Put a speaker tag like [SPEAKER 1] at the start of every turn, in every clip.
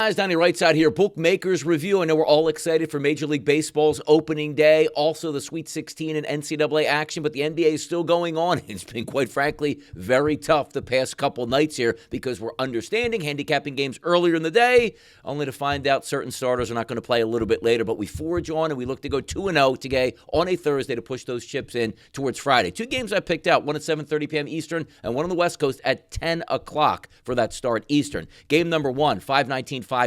[SPEAKER 1] guys? Donnie RightSide here. Bookmakers Review. I know we're all excited for Major League Baseball's opening day. Also, the Sweet 16 and NCAA action, but the NBA is still going on. It's been, quite frankly, very tough the past couple nights here because we're understanding handicapping games earlier in the day, only to find out certain starters are not going to play a little bit later. But we forge on and we look to go 2-0 today on a Thursday to push those chips in towards Friday. Two games I picked out, one at 7:30 p.m. Eastern and one on the West Coast at 10 o'clock for that start Eastern. Game number one, 5:19, 5:20.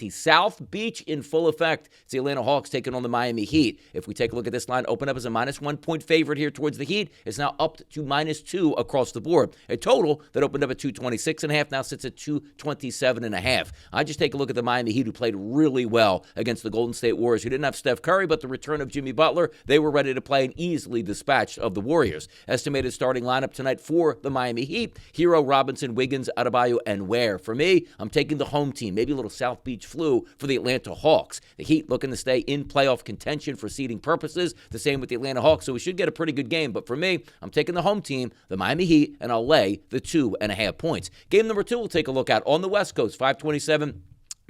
[SPEAKER 1] South Beach in full effect. It's the Atlanta Hawks taking on the Miami Heat. If we take a look at this line, open up as a -1 point favorite here towards the Heat. It's now up to -2 across the board. A total that opened up at 226.5 now sits at 227.5. I just take a look at the Miami Heat, who played really well against the Golden State Warriors, who didn't have Steph Curry, but the return of Jimmy Butler, they were ready to play and easily dispatched of the Warriors. Estimated starting lineup tonight for the Miami Heat: Hero, Robinson, Wiggins, Adebayo, and Ware. For me, I'm taking the home team, maybe a little South Beach flu for the Atlanta Hawks. The Heat looking to stay in playoff contention for seeding purposes. The same with the Atlanta Hawks, so we should get a pretty good game. But for me, I'm taking the home team, the Miami Heat, and I'll lay the 2.5 points. Game number two we'll take a look at on the West Coast, 5:27,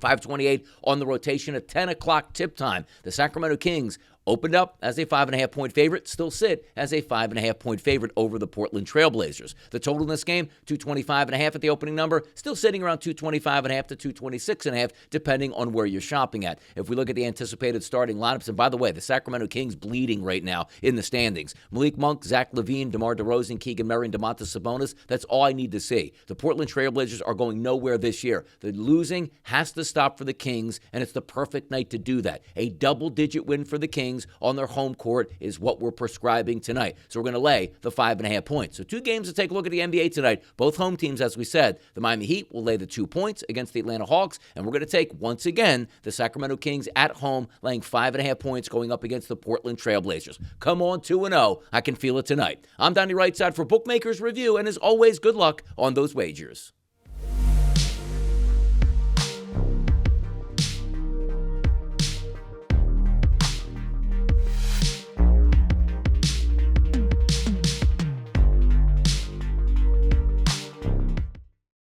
[SPEAKER 1] 5:28 on the rotation at 10 o'clock tip time. The Sacramento Kings opened up as a 5.5 point favorite, still sit as a 5.5 point favorite over the Portland Trailblazers. The total in this game, 225.5 at the opening number, still sitting around 225.5 to 226.5, depending on where you're shopping at. If we look at the anticipated starting lineups, and by the way, the Sacramento Kings bleeding right now in the standings. Malik Monk, Zach LaVine, DeMar DeRozan, Keegan Murray, and Domantas Sabonis, that's all I need to see. The Portland Trailblazers are going nowhere this year. The losing has to stop for the Kings, and it's the perfect night to do that. A double-digit win for the Kings on their home court is what we're prescribing tonight. So we're going to lay the 5.5 points. So two games to take a look at the NBA tonight. Both home teams, as we said. The Miami Heat will lay the 2 points against the Atlanta Hawks, and we're going to take, once again, the Sacramento Kings at home, laying 5.5 points going up against the Portland Trailblazers. Come on, 2-0. I can feel it tonight. I'm Donnie RightSide for Bookmakers Review, and as always, good luck on those wagers.